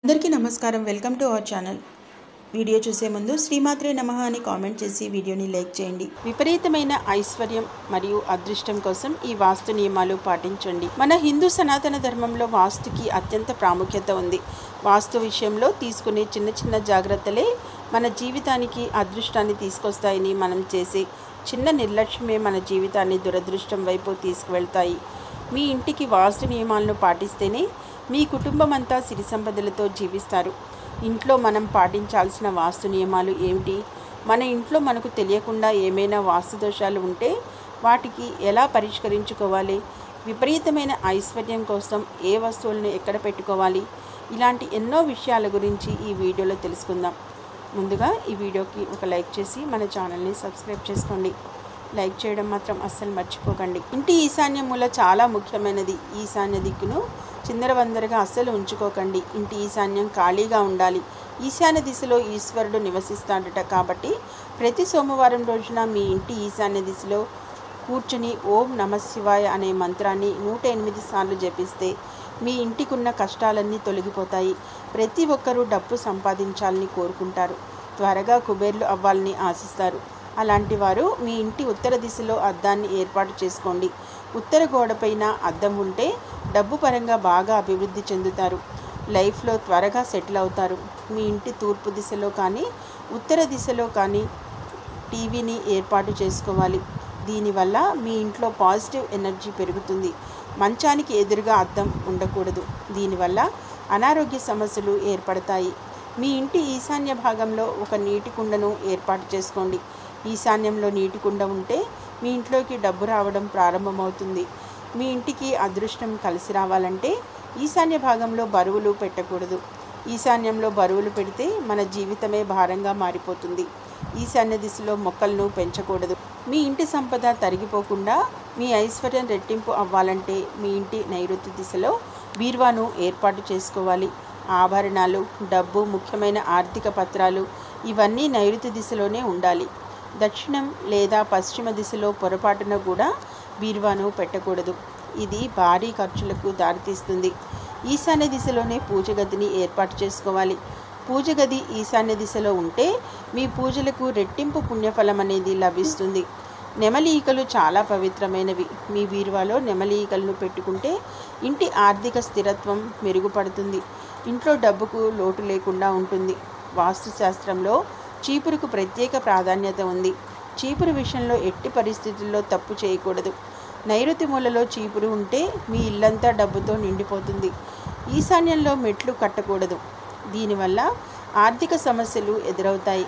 అందరికీ నమస్కారం. Welcome to our channel. Video చూసే ముందు శ్రీమాత్రే నమః అని కామెంట్ చేసి వీడియోని లైక్ చేయండి. విపరీతమైన ఐశ్వర్యం మరియు అదృష్టం కోసం ఈ వాస్తు నియమాలు పాటించండి. మన హిందూ సనాతన ధర్మంలో వాస్తుకి అత్యంత ప్రాముఖ్యత ఉంది. వాస్తు విషయంలో తీసుకునే చిన్న చిన్న జాగ్రత్తలే మన జీవితానికి అదృష్టాన్ని తీసుకొస్తాయని మనం చేసే చిన్న నిర్లక్ష్యమే మన జీవితాన్ని దురదృష్టం వైపు తీసుకువెళ్తాయి. మీ ఇంటికి వాస్తు నియమాలను పాటిస్తేనే మీ కుటుంబం అంతా సిరి సంపదలతో జీవిస్తారు. ఇంట్లో మనం పాటించాల్సిన వాస్తు నియమాలు ఏమిటి? మన ఇంట్లో మనకు తెలియకుండా ఏమైనా వాస్తు దోషాలు ఉంటే వాటికి ఎలా పరిష్కరించుకోవాలి? విపరీతమైన ఐశ్వర్యం కోసం ఏ వస్తువులను ఎక్కడ పెట్టుకోవాలి? ఇలాంటి ఎన్నో విషయాల గురించి ఈ వీడియోలో తెలుసుకుందాం. ముందుగా ఈ వీడియోకి ఒక లైక్ చేసి మన ఛానల్ని సబ్స్క్రైబ్ చేసుకోండి. లైక్ చేయడం మాత్రం అస్సలు మర్చిపోకండి. ఇంటి ఈశాన్య మూల చాలా ముఖ్యమైనది. ఈశాన్య దిక్కును చిందరవందరగా అస్సలు ఉంచుకోకండి. ఇంటి ఈశాన్యం ఖాళీగా ఉండాలి. ఈశాన్య దిశలో ఈశ్వరుడు నివసిస్తాడట. కాబట్టి ప్రతి సోమవారం రోజున మీ ఇంటి ఈశాన్య దిశలో కూర్చుని ఓం నమఃశివాయ అనే మంత్రాన్ని 108 సార్లు జపిస్తే మీ ఇంటికున్న కష్టాలన్నీ తొలగిపోతాయి. ప్రతి ఒక్కరూ డబ్బు సంపాదించాలని కోరుకుంటారు. త్వరగా కుబేర్లు అవ్వాలని ఆశిస్తారు. అలాంటి వారు మీ ఇంటి ఉత్తర దిశలో అద్దాన్ని ఏర్పాటు చేసుకోండి. ఉత్తర గోడపైన అద్దం ఉంటే డబ్బు పరంగా బాగా అభివృద్ధి చెందుతారు. లైఫ్లో త్వరగా సెటిల్ అవుతారు. మీ ఇంటి తూర్పు దిశలో కానీ ఉత్తర దిశలో కానీ టీవీని ఏర్పాటు చేసుకోవాలి. దీనివల్ల మీ ఇంట్లో పాజిటివ్ ఎనర్జీ పెరుగుతుంది. మంచానికి ఎదురుగా అద్దం ఉండకూడదు. దీనివల్ల అనారోగ్య సమస్యలు ఏర్పడతాయి. మీ ఇంటి ఈశాన్య భాగంలో ఒక నీటి కుండను ఏర్పాటు చేసుకోండి. ఈశాన్యంలో నీటి కుండ ఉంటే మీ ఇంట్లోకి డబ్బు రావడం ప్రారంభమవుతుంది. మీ ఇంటికి అదృష్టం కలిసి రావాలంటే ఈశాన్య భాగంలో బరువులు పెట్టకూడదు. ఈశాన్యంలో బరువులు పెడితే మన జీవితమే భారంగా మారిపోతుంది. ఈశాన్య దిశలో మొక్కలను పెంచకూడదు. మీ ఇంటి సంపద తరిగిపోకుండా మీ ఐశ్వర్యం రెట్టింపు అవ్వాలంటే మీ ఇంటి నైరుతి దిశలో బీరువాను ఏర్పాటు చేసుకోవాలి. ఆభరణాలు, డబ్బు, ముఖ్యమైన ఆర్థిక పత్రాలు ఇవన్నీ నైరుతి దిశలోనే ఉండాలి. దక్షిణం లేదా పశ్చిమ దిశలో పొరపాటున కూడా బీరువాను పెట్టకూడదు. ఇది భారీ ఖర్చులకు దారితీస్తుంది. ఈశాన్య దిశలోనే పూజ గదిని ఏర్పాటు చేసుకోవాలి. పూజ గది ఈశాన్య దిశలో ఉంటే మీ పూజలకు రెట్టింపు పుణ్యఫలం అనేది లభిస్తుంది. నెమలి ఈకలు చాలా పవిత్రమైనవి. మీ బీరువాలో నెమలి ఈకలను పెట్టుకుంటే ఇంటి ఆర్థిక స్థిరత్వం మెరుగుపడుతుంది. ఇంట్లో డబ్బుకు లోటు లేకుండా ఉంటుంది. వాస్తుశాస్త్రంలో చీపురుకు ప్రత్యేక ప్రాధాన్యత ఉంది. చీపురు విషయంలో ఎట్టి పరిస్థితుల్లో తప్పు చేయకూడదు. నైరుతి మూలలో చీపురు ఉంటే మీ ఇల్లంతా డబ్బుతో నిండిపోతుంది. ఈశాన్యంలో మెట్లు కట్టకూడదు. దీనివల్ల ఆర్థిక సమస్యలు ఎదురవుతాయి.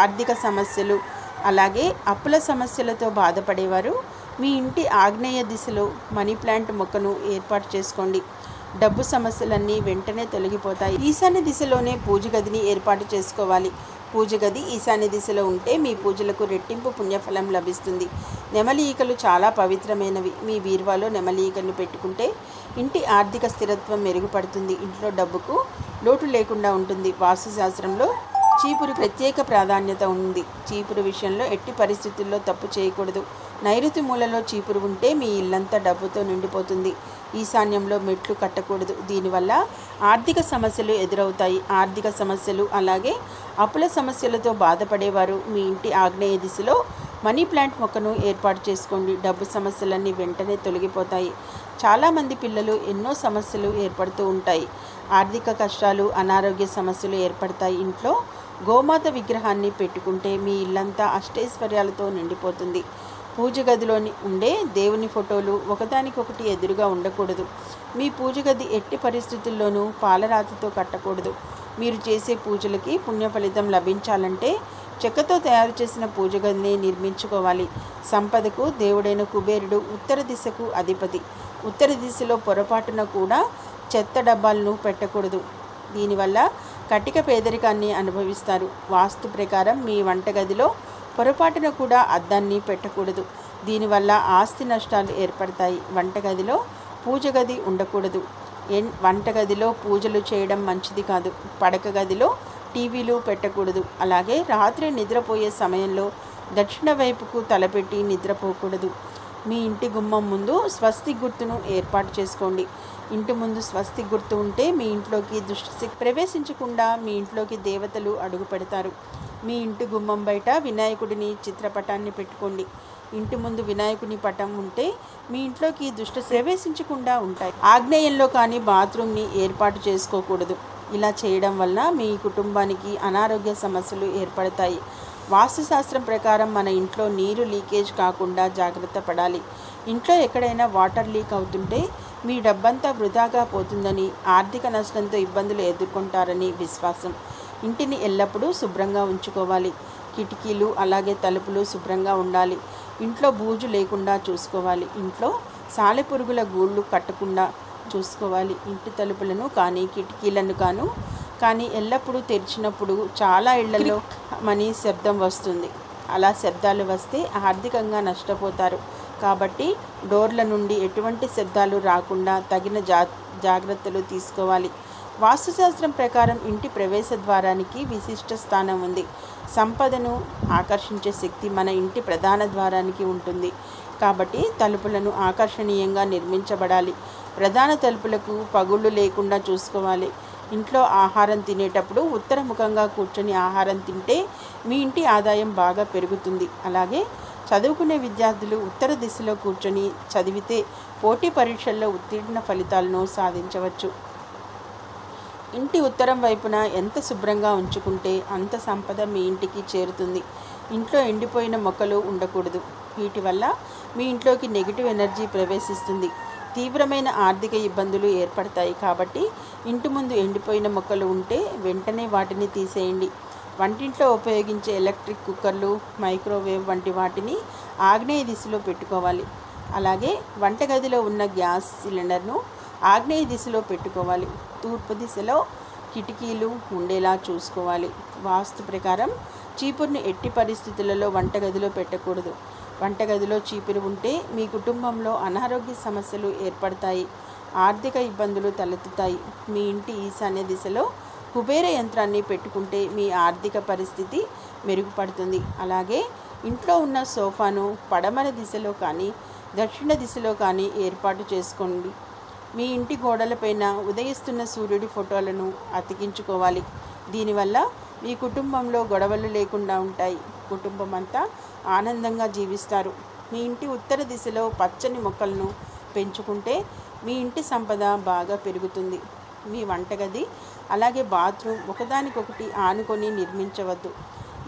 ఆర్థిక సమస్యలు అలాగే అప్పుల సమస్యలతో బాధపడేవారు మీ ఇంటి ఆగ్నేయ దిశలో మనీ ప్లాంట్ మొక్కను ఏర్పాటు చేసుకోండి. డబ్బు సమస్యలన్నీ వెంటనే తొలగిపోతాయి. ఈశాన్య దిశలోనే పూజ గదిని ఏర్పాటు చేసుకోవాలి. పూజ గది ఈశాన్య దిశలో ఉంటే మీ పూజలకు రెట్టింపు పుణ్యఫలం లభిస్తుంది. నెమలి ఈకలు చాలా పవిత్రమైనవి. మీ బీరువాలో నెమలి ఈకలను పెట్టుకుంటే ఇంటి ఆర్థిక స్థిరత్వం మెరుగుపడుతుంది. ఇంట్లో డబ్బుకు లోటు లేకుండా ఉంటుంది. వాస్తుశాస్త్రంలో చీపురు ప్రత్యేక ప్రాధాన్యత ఉంది. చీపురు విషయంలో ఎట్టి పరిస్థితుల్లో తప్పు చేయకూడదు. నైరుతి మూలలో చీపురు ఉంటే మీ ఇల్లంతా డబ్బుతో నిండిపోతుంది. ఈశాన్యంలో మెట్లు కట్టకూడదు. దీనివల్ల ఆర్థిక సమస్యలు ఎదురవుతాయి. ఆర్థిక సమస్యలు అలాగే అప్పుల సమస్యలతో బాధపడేవారు మీ ఇంటి ఆగ్నేయ దిశలో మనీ ప్లాంట్ మొక్కను ఏర్పాటు చేసుకోండి. డబ్బు సమస్యలన్నీ వెంటనే తొలగిపోతాయి. చాలామంది పిల్లలు ఎన్నో సమస్యలు ఏర్పడుతూ ఉంటాయి. ఆర్థిక కష్టాలు, అనారోగ్య సమస్యలు ఏర్పడతాయి. ఇంట్లో గోమాత విగ్రహాన్ని పెట్టుకుంటే మీ ఇల్లంతా అష్టైశ్వర్యాలతో నిండిపోతుంది. పూజ గదిలోని ఉండే దేవుని ఫోటోలు ఒకదానికొకటి ఎదురుగా ఉండకూడదు. మీ పూజ గది ఎట్టి పరిస్థితుల్లోనూ పాలరాతితో కట్టకూడదు. మీరు చేసే పూజలకి పుణ్య ఫలితం లభించాలంటే చెక్కతో తయారు చేసిన పూజ గదిని నిర్మించుకోవాలి. సంపదకు దేవుడైన కుబేరుడు ఉత్తర దిశకు అధిపతి. ఉత్తర దిశలో పొరపాటున కూడా చెత్త డబ్బాలను పెట్టకూడదు. దీనివల్ల కటిక పేదరికాన్ని అనుభవిస్తారు. వాస్తు ప్రకారం మీ వంటగదిలో పొరపాటున కూడా అద్దాన్ని పెట్టకూడదు. దీనివల్ల ఆస్తి నష్టాలు ఏర్పడతాయి. వంటగదిలో పూజ గది ఉండకూడదు. వంటగదిలో పూజలు చేయడం మంచిది కాదు. పడక గదిలో టీవీలు పెట్టకూడదు. అలాగే రాత్రి నిద్రపోయే సమయంలో దక్షిణ వైపుకు తలపెట్టి నిద్రపోకూడదు. మీ ఇంటి గుమ్మం ముందు స్వస్తిక్ గుర్తును ఏర్పాటు చేసుకోండి. ఇంటి ముందు స్వస్తిక్ గుర్తు ఉంటే మీ ఇంట్లోకి దుష్టశక్తి ప్రవేశించకుండా మీ ఇంట్లోకి దేవతలు అడుగు పెడతారు. మీ ఇంటి గుమ్మం బయట వినాయకుడిని చిత్రపటాన్ని పెట్టుకోండి. ఇంటి ముందు వినాయకుని పటం ఉంటే మీ ఇంట్లోకి దుష్ట ప్రవేశించకుండా ఉంటాయి. ఆగ్నేయంలో కానీ బాత్రూమ్ని ఏర్పాటు చేసుకోకూడదు. ఇలా చేయడం వల్ల మీ కుటుంబానికి అనారోగ్య సమస్యలు ఏర్పడతాయి. వాస్తుశాస్త్రం ప్రకారం మన ఇంట్లో నీరు లీకేజ్ కాకుండా జాగ్రత్త పడాలి. ఇంట్లో ఎక్కడైనా వాటర్ లీక్ అవుతుంటే మీ డబ్బంతా వృధాగా పోతుందని, ఆర్థిక నష్టంతో ఇబ్బందులు ఎదుర్కొంటారని విశ్వాసం. ఇంటిని ఎల్లప్పుడూ శుభ్రంగా ఉంచుకోవాలి. కిటికీలు అలాగే తలుపులు శుభ్రంగా ఉండాలి. ఇంట్లో బూజు లేకుండా చూసుకోవాలి. ఇంట్లో సాలెపురుగుల గూళ్ళు కట్టకుండా చూసుకోవాలి. ఇంటి తలుపులను కానీ కిటికీలను కానీ ఎల్లప్పుడూ తెరిచినప్పుడు చాలా ఇళ్లలో మనీ శబ్దం వస్తుంది. అలా శబ్దాలు వస్తే ఆర్థికంగా నష్టపోతారు. కాబట్టి డోర్ల నుండి ఎటువంటి శబ్దాలు రాకుండా తగిన జాగ్రత్తలు తీసుకోవాలి. వాస్తుశాస్త్రం ప్రకారం ఇంటి ప్రవేశ ద్వారానికి విశిష్ట స్థానం ఉంది. సంపదను ఆకర్షించే శక్తి మన ఇంటి ప్రధాన ద్వారానికి ఉంటుంది. కాబట్టి తలుపులను ఆకర్షణీయంగా నిర్మించబడాలి. ప్రధాన తలుపులకు పగుళ్ళు లేకుండా చూసుకోవాలి. ఇంట్లో ఆహారం తినేటప్పుడు ఉత్తరముఖంగా కూర్చొని ఆహారం తింటే మీ ఇంటి ఆదాయం బాగా పెరుగుతుంది. అలాగే చదువుకునే విద్యార్థులు ఉత్తర దిశలో కూర్చొని చదివితే పోటీ పరీక్షల్లో ఉత్తీర్ణ ఫలితాలను సాధించవచ్చు. ఇంటి ఉత్తరం వైపున ఎంత శుభ్రంగా ఉంచుకుంటే అంత సంపద మీ ఇంటికి చేరుతుంది. ఇంట్లో ఎండిపోయిన మొక్కలు ఉండకూడదు. వీటి వల్ల మీ ఇంట్లోకి నెగిటివ్ ఎనర్జీ ప్రవేశిస్తుంది. తీవ్రమైన ఆర్థిక ఇబ్బందులు ఏర్పడతాయి. కాబట్టి ఇంటి ముందు ఎండిపోయిన మొక్కలు ఉంటే వెంటనే వాటిని తీసేయండి. వంటింట్లో ఉపయోగించే ఎలక్ట్రిక్ కుక్కర్లు, మైక్రోవేవ్ వంటి వాటిని ఆగ్నేయ దిశలో పెట్టుకోవాలి. అలాగే వంటగదిలో ఉన్న గ్యాస్ సిలిండర్ను ఆగ్నేయ దిశలో పెట్టుకోవాలి. తూర్పు దిశలో కిటికీలు ఉండేలా చూసుకోవాలి. వాస్తు ప్రకారం చీపురుని ఎట్టి పరిస్థితులలో వంటగదిలో పెట్టకూడదు. వంటగదిలో చీపురు ఉంటే మీ కుటుంబంలో అనారోగ్య సమస్యలు ఏర్పడతాయి. ఆర్థిక ఇబ్బందులు తలెత్తుతాయి. మీ ఇంటి ఈశాన్య దిశలో కుబేర యంత్రాన్ని పెట్టుకుంటే మీ ఆర్థిక పరిస్థితి మెరుగుపడుతుంది. అలాగే ఇంట్లో ఉన్న సోఫాను పడమర దిశలో కానీ దక్షిణ దిశలో కానీ ఏర్పాటు చేసుకోండి. మీ ఇంటి గోడలపైన ఉదయిస్తున్న సూర్యుడి ఫోటోలను అతికించుకోవాలి. దీనివల్ల మీ కుటుంబంలో గొడవలు లేకుండా ఉంటాయి. కుటుంబం అంతా ఆనందంగా జీవిస్తారు. మీ ఇంటి ఉత్తర దిశలో పచ్చని మొక్కలను పెంచుకుంటే మీ ఇంటి సంపద బాగా పెరుగుతుంది. మీ వంటగది అలాగే బాత్రూమ్ ఒకదానికొకటి ఆనుకొని నిర్మించవద్దు.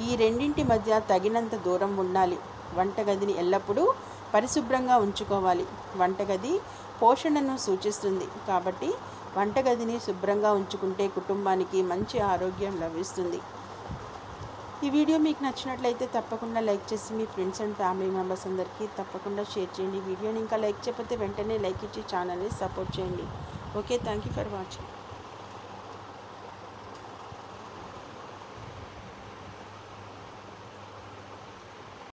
ఈ రెండింటి మధ్య తగినంత దూరం ఉండాలి. వంటగదిని ఎల్లప్పుడూ పరిశుభ్రంగా ఉంచుకోవాలి. వంటగది పోషణను సూచిస్తుంది. కాబట్టి వంటగదిని శుభ్రంగా ఉంచుకుంటే కుటుంబానికి మంచి ఆరోగ్యం లభిస్తుంది. ఈ వీడియో మీకు నచ్చినట్లయితే తప్పకుండా లైక్ చేసి మీ ఫ్రెండ్స్ అండ్ ఫ్యామిలీ మెంబర్స్ అందరికీ తప్పకుండా షేర్ చేయండి. వీడియోని ఇంకా లైక్ చేయకపోతే వెంటనే లైక్ ఇచ్చి ఛానల్ని సపోర్ట్ చేయండి. Okay, thank you for watching.